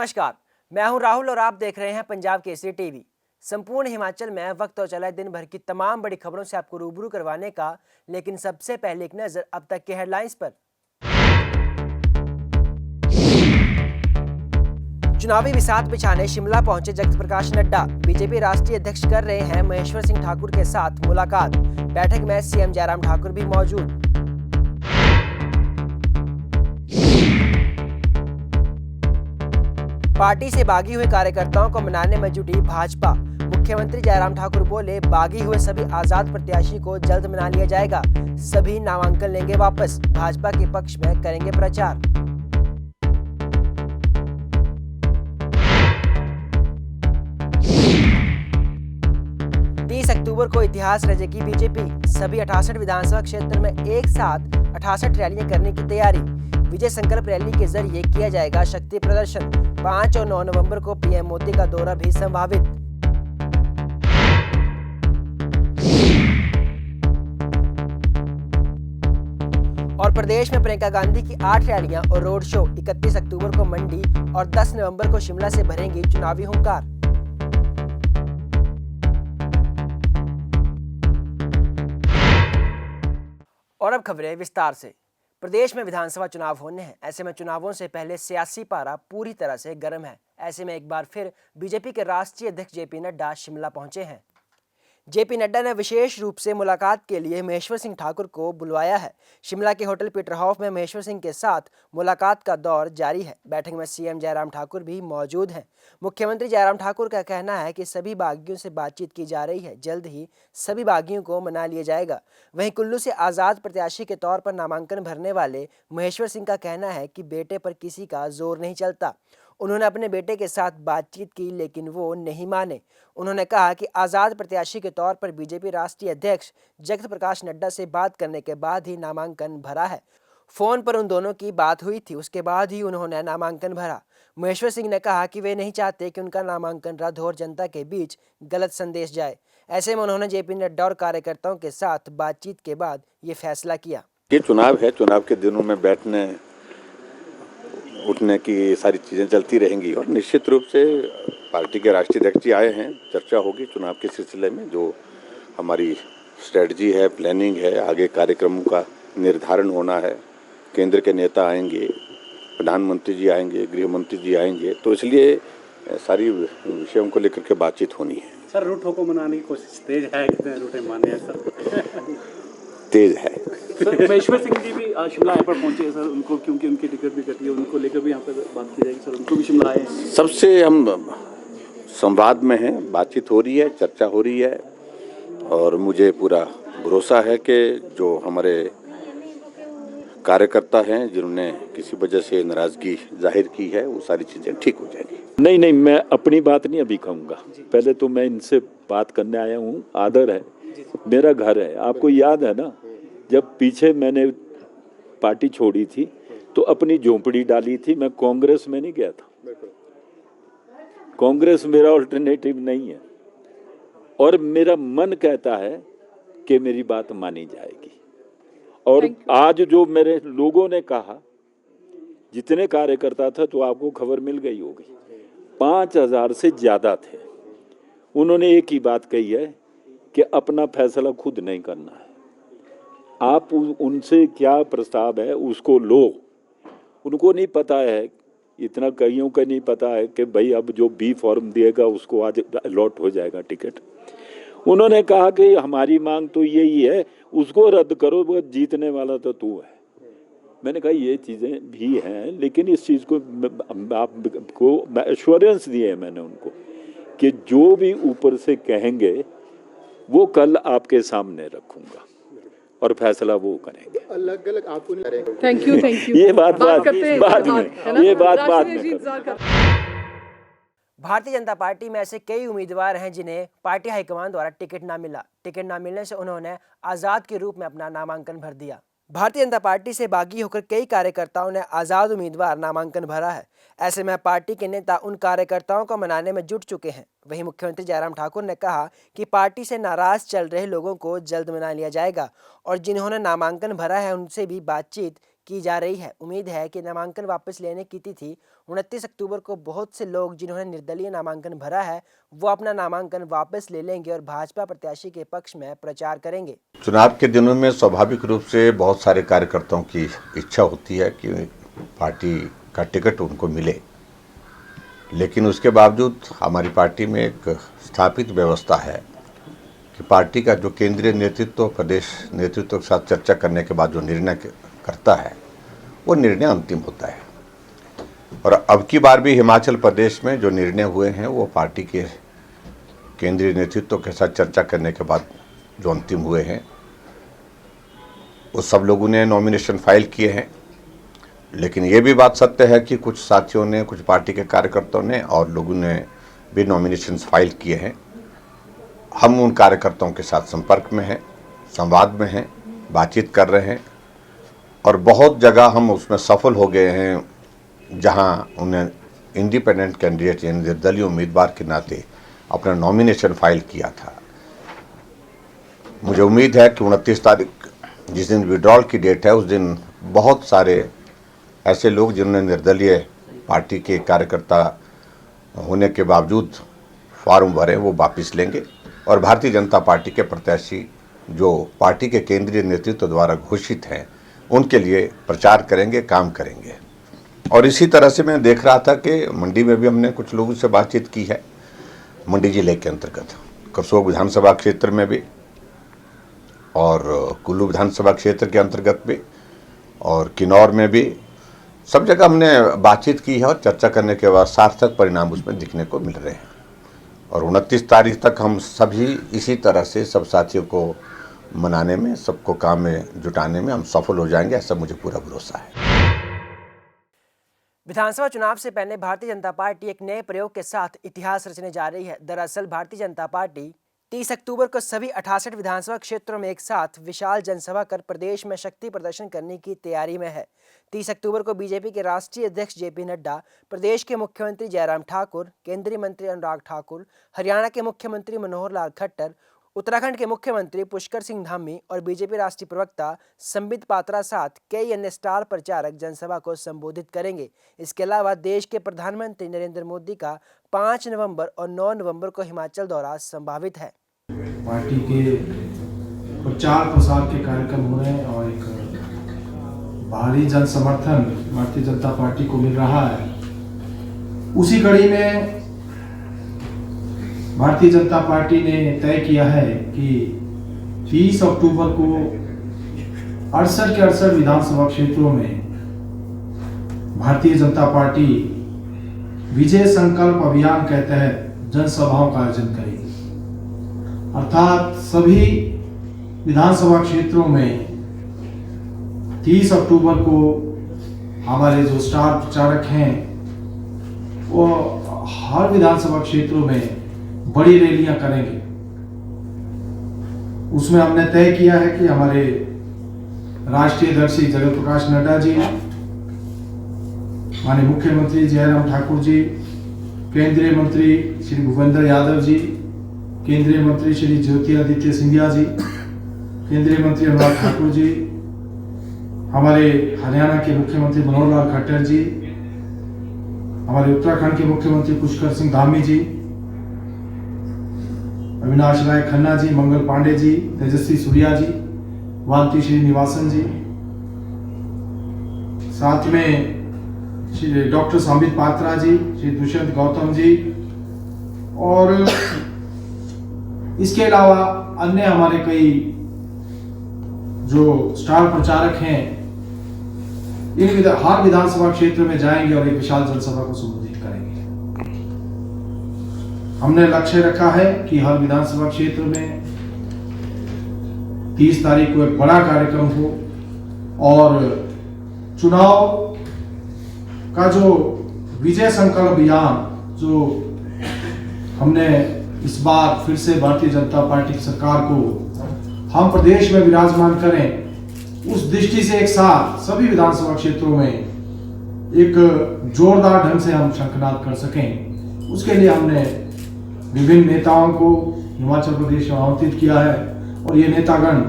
नमस्कार, मैं हूं राहुल और आप देख रहे हैं पंजाब केसरी टीवी। संपूर्ण हिमाचल में वक्त तो चला है दिन भर की तमाम बड़ी खबरों से आपको रूबरू करवाने का, लेकिन सबसे पहले एक नजर अब तक के हेडलाइंस पर। चुनावी बिसात बिछाने शिमला पहुंचे जगत प्रकाश नड्डा। बीजेपी राष्ट्रीय अध्यक्ष कर रहे हैं महेश्वर सिंह ठाकुर के साथ मुलाकात। बैठक में सीएम जयराम ठाकुर भी मौजूद। पार्टी से बागी हुए कार्यकर्ताओं को मनाने में जुटी भाजपा। मुख्यमंत्री जयराम ठाकुर बोले, बागी हुए सभी आजाद प्रत्याशी को जल्द मना लिया जाएगा। सभी नामांकन लेंगे वापस। भाजपा के पक्ष में करेंगे प्रचार। अक्टूबर को इतिहास रचेगी बीजेपी। सभी 68 विधानसभा क्षेत्र में एक साथ 68 रैलियां करने की तैयारी। विजय संकल्प रैली के जरिए किया जाएगा शक्ति प्रदर्शन। 5 और 9 नवंबर को पीएम मोदी का दौरा भी संभावित। और प्रदेश में प्रियंका गांधी की 8 रैलियां और रोड शो। 31 अक्टूबर को मंडी और 10 नवंबर को शिमला से भरेंगी चुनावी हुंकार। और अब खबरें विस्तार से। प्रदेश में विधानसभा चुनाव होने हैं। ऐसे में चुनावों से पहले सियासी पारा पूरी तरह से गर्म है। ऐसे में एक बार फिर बीजेपी के राष्ट्रीय अध्यक्ष जेपी नड्डा शिमला पहुंचे हैं। जेपी नड्डा ने विशेष रूप से मुलाकात के लिए महेश्वर सिंह ठाकुर को बुलवाया है। शिमला के होटल पीटरहॉफ में महेश्वर सिंह के साथ मुलाकात का दौर जारी है। बैठक में सीएम जयराम ठाकुर भी मौजूद हैं। मुख्यमंत्री जयराम ठाकुर का कहना है कि सभी बागियों से बातचीत की जा रही है। जल्द ही सभी बागियों को मना लिया जाएगा। वहीं कुल्लू से आज़ाद प्रत्याशी के तौर पर नामांकन भरने वाले महेश्वर सिंह का कहना है कि बेटे पर किसी का जोर नहीं चलता। उन्होंने अपने बेटे के साथ बातचीत की, लेकिन वो नहीं माने। उन्होंने कहा कि आज़ाद प्रत्याशी के तौर पर बीजेपी राष्ट्रीय अध्यक्ष जगत प्रकाश नड्डा से बात करने के बाद ही नामांकन भरा है। फोन पर उन दोनों की बात हुई थी, उसके बाद ही उन्होंने नामांकन भरा। महेश्वर सिंह ने कहा कि वे नहीं चाहते कि उनका नामांकन रद्द हो और जनता के बीच गलत संदेश जाए। ऐसे में उन्होंने जेपी नड्डा और कार्यकर्ताओं के साथ बातचीत के बाद ये फैसला किया। ये चुनाव है, चुनाव के दिनों में बैठने उठने की सारी चीज़ें चलती रहेंगी और निश्चित रूप से पार्टी के राष्ट्रीय अध्यक्ष जी आए हैं, चर्चा होगी चुनाव के सिलसिले में। जो हमारी स्ट्रेटजी है, प्लानिंग है, आगे कार्यक्रमों का निर्धारण होना है। केंद्र के नेता आएंगे, प्रधानमंत्री जी आएंगे, गृह मंत्री जी आएंगे, तो इसलिए सारी विषयों को लेकर के बातचीत होनी है। सर, रूठों को मनाने की कोशिश तेज है, कितने रूठे माने हैं सर? तेज है सर। महेश्वर सिंह जी भी शिमला यहाँ पर पहुंचे हैं सर, उनको क्योंकि उनकी टिकट भी कटी है, उनको लेकर भी यहाँ पर बात की जाएगी सर, उनको भी शिमला आए हैं। सबसे हम संवाद में हैं, बातचीत हो रही है, चर्चा हो रही है और मुझे पूरा भरोसा है कि जो हमारे कार्यकर्ता हैं जिन्होंने किसी वजह से नाराजगी जाहिर की है, वो सारी चीज़ें ठीक हो जाएंगी। नहीं, मैं अपनी बात नहीं अभी कहूँगा। पहले तो मैं इनसे बात करने आया हूँ, आदर है, मेरा घर है। आपको याद है ना, जब पीछे मैंने पार्टी छोड़ी थी तो अपनी झोंपड़ी डाली थी, मैं कांग्रेस में नहीं गया था। कांग्रेस मेरा अल्टरनेटिव नहीं है और मेरा मन कहता है कि मेरी बात मानी जाएगी। और आज जो मेरे लोगों ने कहा, जितने कार्यकर्ता था तो आपको खबर मिल गई होगी, 5000 से ज़्यादा थे। उन्होंने एक ही बात कही है कि अपना फैसला खुद नहीं करना है, आप उनसे क्या प्रस्ताव है उसको लो। उनको नहीं पता है, इतना कईयों का नहीं पता है कि भाई अब जो बी फॉर्म दिएगा उसको आज अलॉट हो जाएगा टिकट। उन्होंने कहा कि हमारी मांग तो यही है, उसको रद्द करो, वो जीतने वाला तो तू है। मैंने कहा ये चीज़ें भी हैं, लेकिन इस चीज़ को आपको एश्योरेंस दिए है मैंने उनको कि जो भी ऊपर से कहेंगे वो कल आपके सामने रखूंगा और फैसला वो करेंगे। अलग अलग आपको नहीं करेंगे। थैंक यू ये बात बाद में, ये बात बाद में। भारतीय जनता पार्टी में ऐसे कई उम्मीदवार हैं जिन्हें पार्टी हाईकमान द्वारा टिकट ना मिला। टिकट ना मिलने से उन्होंने आज़ाद के रूप में अपना नामांकन भर दिया। भारतीय जनता पार्टी से बागी होकर कई कार्यकर्ताओं ने आज़ाद उम्मीदवार नामांकन भरा है। ऐसे में पार्टी के नेता उन कार्यकर्ताओं को मनाने में जुट चुके हैं। वहीं मुख्यमंत्री जयराम ठाकुर ने कहा कि पार्टी से नाराज चल रहे लोगों को जल्द मना लिया जाएगा और जिन्होंने नामांकन भरा है उनसे भी बातचीत की जा रही है। उम्मीद है कि नामांकन वापस लेने की तिथि 29 अक्टूबर को बहुत से लोग जिन्होंने निर्दलीय नामांकन भरा है वो अपना नामांकन वापस ले लेंगे और भाजपा प्रत्याशी के पक्ष में प्रचार करेंगे। चुनाव के दिनों में स्वाभाविक रूप से बहुत सारे कार्यकर्ताओं की इच्छा होती है कि पार्टी का टिकट उनको मिले, लेकिन उसके बावजूद हमारी पार्टी में एक स्थापित व्यवस्था है कि पार्टी का जो केंद्रीय नेतृत्व प्रदेश नेतृत्व के साथ चर्चा करने के बाद जो निर्णय करता है वो निर्णय अंतिम होता है। और अब की बार भी हिमाचल प्रदेश में जो निर्णय हुए हैं वो पार्टी के केंद्रीय नेतृत्व के साथ चर्चा करने के बाद जो अंतिम हुए हैं, वो सब लोगों ने नॉमिनेशन फाइल किए हैं। लेकिन ये भी बात सत्य है कि कुछ साथियों ने, कुछ पार्टी के कार्यकर्ताओं ने और लोगों ने भी नॉमिनेशन फाइल किए हैं। हम उन कार्यकर्ताओं के साथ संपर्क में हैं, संवाद में हैं, बातचीत कर रहे हैं और बहुत जगह हम उसमें सफल हो गए हैं जहां उन्हें इंडिपेंडेंट कैंडिडेट यानी निर्दलीय उम्मीदवार के नाते अपना नॉमिनेशन फाइल किया था। मुझे उम्मीद है कि 29 तारीख जिस दिन विड्रॉल की डेट है उस दिन बहुत सारे ऐसे लोग जिन्होंने निर्दलीय पार्टी के कार्यकर्ता होने के बावजूद फॉर्म भरे वो वापस लेंगे और भारतीय जनता पार्टी के प्रत्याशी जो पार्टी के केंद्रीय नेतृत्व द्वारा घोषित हैं उनके लिए प्रचार करेंगे, काम करेंगे। और इसी तरह से मैं देख रहा था कि मंडी में भी हमने कुछ लोगों से बातचीत की है। मंडी जिले के अंतर्गत करसोग विधानसभा क्षेत्र में भी और कुल्लू विधानसभा क्षेत्र के अंतर्गत भी और किन्नौर में भी सब जगह हमने बातचीत की है और चर्चा करने के बाद सार्थक परिणाम उसमें दिखने को मिल रहे हैं। और 29 तारीख तक हम सभी इसी तरह से सब साथियों को मनाने में, सबको काम में जुटाने में हम सफल हो जाएंगे, ऐसा मुझे पूरा भरोसा है। विधानसभा चुनाव से पहले भारतीय जनता पार्टी एक नए प्रयोग के साथ इतिहास रचने जा रही है। दरअसल भारतीय जनता पार्टी 30 अक्टूबर को सभी 68 विधानसभा क्षेत्रों में एक साथ विशाल जनसभा कर प्रदेश में शक्ति प्रदर्शन करने की तैयारी में है। 30 अक्टूबर को बीजेपी के राष्ट्रीय अध्यक्ष जेपी नड्डा, प्रदेश के मुख्यमंत्री जयराम ठाकुर, केंद्रीय मंत्री अनुराग ठाकुर, हरियाणा के मुख्यमंत्री मनोहर लाल खट्टर, उत्तराखंड के मुख्यमंत्री पुष्कर सिंह धामी और बीजेपी राष्ट्रीय प्रवक्ता संबित पात्रा साथ कई अन्य स्टार प्रचारक जनसभा को संबोधित करेंगे। इसके अलावा देश के प्रधानमंत्री नरेंद्र मोदी का 5 नवंबर और 9 नवंबर को हिमाचल दौरा संभावित है। पार्टी के प्रचार प्रसार के कार्यक्रम हो रहे हैं और एक भारी जन समर्थन भारतीय जनता पार्टी को मिल रहा है। उसी कड़ी में भारतीय जनता पार्टी ने तय किया है कि 30 अक्टूबर को 68 के 68 विधानसभा क्षेत्रों में भारतीय जनता पार्टी विजय संकल्प अभियान के तहत जनसभाओं का आयोजन करेगी। अर्थात सभी विधानसभा क्षेत्रों में 30 अक्टूबर को हमारे जो स्टार प्रचारक हैं वो हर विधानसभा क्षेत्रों में बड़ी रैलियां करेंगे। उसमें हमने तय किया है कि हमारे राष्ट्रीय अध्यक्ष जगत प्रकाश नड्डा जी, माननीय मुख्यमंत्री जयराम ठाकुर जी, केंद्रीय मंत्री श्री भूपेंद्र यादव जी, केंद्रीय मंत्री श्री ज्योतिरादित्य सिंधिया जी, केंद्रीय मंत्री अनुराग ठाकुर जी, हमारे हरियाणा के मुख्यमंत्री मनोहर लाल खट्टर जी, हमारे उत्तराखंड के मुख्यमंत्री पुष्कर सिंह धामी जी, अविनाश राय खन्ना जी, मंगल पांडे जी, तेजस्वी सूर्या जी, वाल्ती श्रीनिवासन जी, साथ में श्री डॉक्टर संबित पात्रा जी, श्री दुष्यंत गौतम जी और इसके अलावा अन्य हमारे कई जो स्टार प्रचारक हैं इन हर विधानसभा क्षेत्र में जाएंगे और एक विशाल जनसभा को संबोधित करेंगे। हमने लक्ष्य रखा है कि हर विधानसभा क्षेत्र में 30 तारीख को एक बड़ा कार्यक्रम हो और चुनाव का जो विजय संकल्प अभियान जो हमने इस बार फिर से भारतीय जनता पार्टी की सरकार को हम प्रदेश में विराजमान करें, उस दृष्टि से एक साथ सभी विधानसभा क्षेत्रों में एक जोरदार ढंग से हम शंखनाद कर सकें, उसके लिए हमने विभिन्न नेताओं को हिमाचल प्रदेश में आमंत्रित किया है और ये नेतागण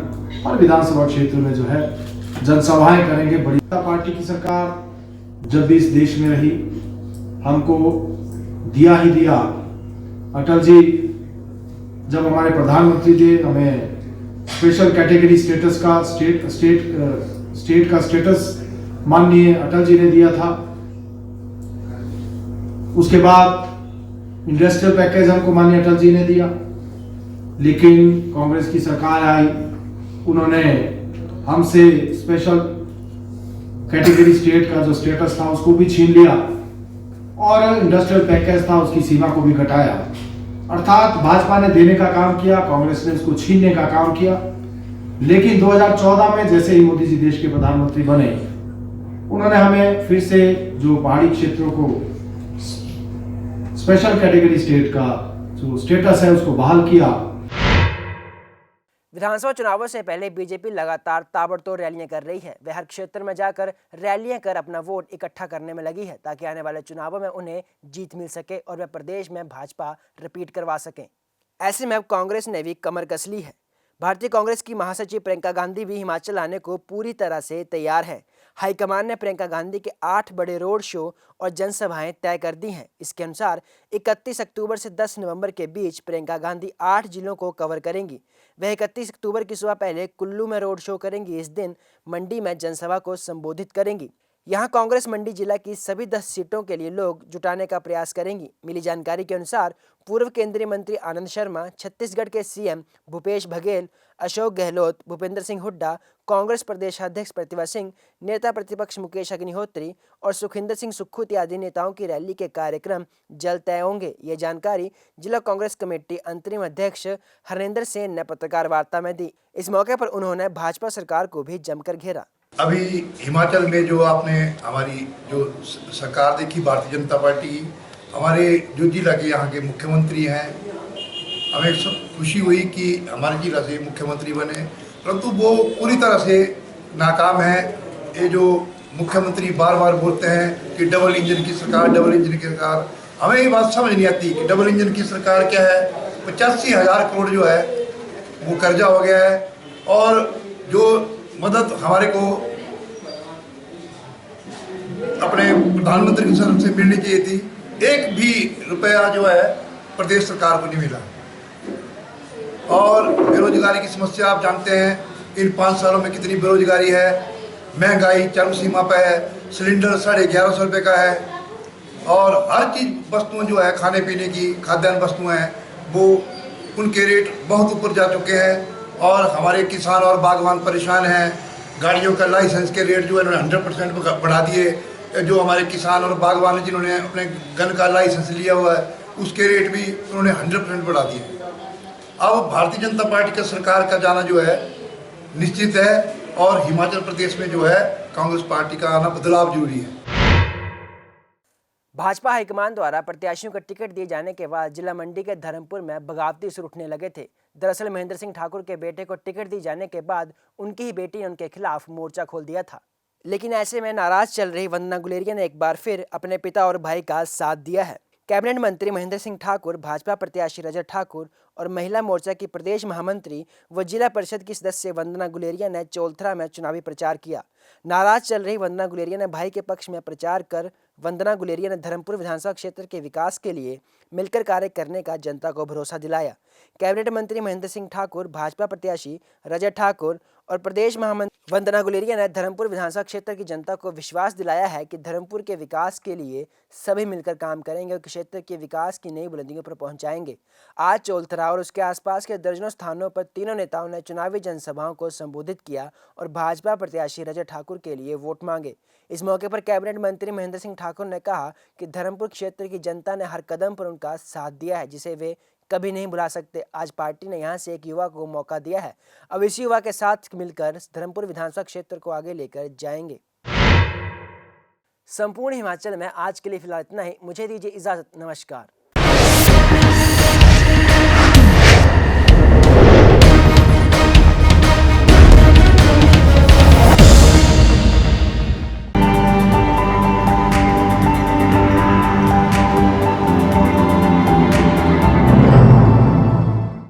हर विधानसभा क्षेत्र में जो है जनसभाएं करेंगे। बड़ी जनता पार्टी की सरकार जब भी इस देश में रही, हमको दिया ही दिया। अटल जी जब हमारे प्रधानमंत्री थे, हमें स्पेशल कैटेगरी स्टेटस का स्टेट का स्टेटस माननीय अटल जी ने दिया था। उसके बाद इंडस्ट्रियल पैकेज हमको माननीय अटल जी ने दिया, लेकिन कांग्रेस की सरकार आई, उन्होंने हमसे स्पेशल कैटेगरी स्टेट का जो स्टेटस था उसको भी छीन लिया और इंडस्ट्रियल पैकेज था उसकी सीमा को भी घटाया। अर्थात भाजपा ने देने का काम किया, कांग्रेस ने उसको छीनने का काम किया। लेकिन 2014 में जैसे ही मोदी जी देश के प्रधानमंत्री बने, उन्होंने हमें फिर से जो पहाड़ी क्षेत्रों को स्पेशल कैटेगरी स्टेट का जो स्टेटस है उसको बहाल किया। विधानसभा चुनावों से पहले बीजेपी लगातार ताबड़तोड़ रैलियां कर रही है। वह हर क्षेत्र में जाकर रैलियां कर अपना वोट इकट्ठा करने में लगी है ताकि आने वाले चुनावों में उन्हें जीत मिल सके और वह प्रदेश में भाजपा रिपीट करवा सकें। ऐसे में अब कांग्रेस ने भी कमर कस ली है। भारतीय कांग्रेस की महासचिव प्रियंका गांधी भी हिमाचल आने को पूरी तरह से तैयार है। हाईकमान ने प्रियंका गांधी के 8 बड़े रोड शो और जनसभाएं तय कर दी हैं। इसके अनुसार 31 अक्टूबर से 10 नवंबर के बीच प्रियंका गांधी 8 जिलों को कवर करेंगी। वह 31 अक्टूबर की सुबह पहले कुल्लू में रोड शो करेंगी। इस दिन मंडी में जनसभा को संबोधित करेंगी। यहां कांग्रेस मंडी जिला की सभी 10 सीटों के लिए लोग जुटाने का प्रयास करेंगी। मिली जानकारी के अनुसार पूर्व केंद्रीय मंत्री आनंद शर्मा, छत्तीसगढ़ के सीएम भूपेश बघेल, अशोक गहलोत, भूपेंद्र सिंह हुड्डा, कांग्रेस प्रदेश अध्यक्ष प्रतिभा सिंह, नेता प्रतिपक्ष मुकेश अग्निहोत्री और सुखिंदर सिंह सुक्खू इत्यादि नेताओं की रैली के कार्यक्रम जल्द तय होंगे। ये जानकारी जिला कांग्रेस कमेटी अंतरिम अध्यक्ष हरेंद्र सेन ने पत्रकार वार्ता में दी। इस मौके पर उन्होंने भाजपा सरकार को भी जमकर घेरा। अभी हिमाचल में जो आपने हमारी जो सरकार देखी भारतीय जनता पार्टी की, हमारे जो जिला के यहाँ के मुख्यमंत्री हैं, हमें खुशी हुई कि हमारे जिला से मुख्यमंत्री बने, परंतु वो पूरी तरह से नाकाम है। ये जो मुख्यमंत्री बार बार बोलते हैं कि डबल इंजन की सरकार, डबल इंजन की सरकार, हमें ये बात समझ नहीं आती कि डबल इंजन की सरकार क्या है। 85,000 करोड़ जो है वो कर्जा हो गया है और जो मदद हमारे को अपने प्रधानमंत्री की तरफ से मिलनी चाहिए थी, एक भी रुपया जो है प्रदेश सरकार को नहीं मिला। और बेरोजगारी की समस्या आप जानते हैं, इन 5 सालों में कितनी बेरोजगारी है। महंगाई चरम सीमा पर है, सिलेंडर 1150 रुपये का है और हर चीज़ वस्तुएं जो है खाने पीने की खाद्यान्न वस्तुएं हैं वो उनके रेट बहुत ऊपर जा चुके हैं और हमारे किसान और बागवान परेशान हैं। गाड़ियों का लाइसेंस के रेट जो है उन्होंने 100% बढ़ा दिए। जो हमारे किसान और बागवान जिन्होंने अपने गन का लाइसेंस लिया हुआ है उसके रेट भी उन्होंने 100% बढ़ा दिए। अब भारतीय जनता पार्टी का सरकार का जाना जो है निश्चित है और हिमाचल प्रदेश में जो है कांग्रेस पार्टी का आना बदलाव जरूरी है। भाजपा हाईकमान द्वारा प्रत्याशियों को टिकट दिए जाने के बाद जिला मंडी के धर्मपुर में बगावती सुर उठने लगे थे। दरअसल महेंद्र सिंह ठाकुर के बेटे को टिकट दी जाने के बाद उनकी ही बेटी ने उनके खिलाफ मोर्चा खोल दिया था। लेकिन ऐसे में नाराज चल रही वंदना गुलेरिया ने एक बार फिर अपने पिता और भाई का साथ दिया है। कैबिनेट मंत्री महेंद्र सिंह ठाकुर, भाजपा प्रत्याशी रजत ठाकुर और महिला मोर्चा की प्रदेश महामंत्री व जिला परिषद की सदस्य वंदना गुलेरिया ने चौलथरा में चुनावी प्रचार किया। नाराज चल रही वंदना गुलेरिया ने भाई के पक्ष में प्रचार कर वंदना गुलेरिया ने धर्मपुर विधानसभा क्षेत्र के विकास के लिए मिलकर कार्य करने का जनता को भरोसा दिलाया। कैबिनेट मंत्री महेंद्र सिंह ठाकुर, भाजपा प्रत्याशी रजत ठाकुर और प्रदेश महामंत्री वंदना गुलेरिया ने धर्मपुर विधानसभा क्षेत्र की जनता को विश्वास दिलाया है कि धर्मपुर के विकास के लिए सभी मिलकर काम करेंगे और क्षेत्र के विकास की नई बुलंदियों पर पहुंचाएंगे। आज चौलथरा और उसके आसपास के दर्जनों स्थानों पर तीनों नेताओं ने चुनावी जनसभाओं को संबोधित किया और भाजपा प्रत्याशी रजत ठाकुर के लिए वोट मांगे। इस मौके पर कैबिनेट मंत्री महेंद्र सिंह ठाकुर ने कहा कि धर्मपुर क्षेत्र की जनता ने हर कदम पर उनका साथ दिया है, जिसे वे कभी नहीं भुला सकते। आज पार्टी ने यहां से एक युवा को मौका दिया है। अब इस युवा के साथ मिलकर धर्मपुर विधानसभा क्षेत्र को आगे लेकर जाएंगे। संपूर्ण हिमाचल में आज के लिए फिलहाल इतना ही। मुझे दीजिए इजाजत। नमस्कार।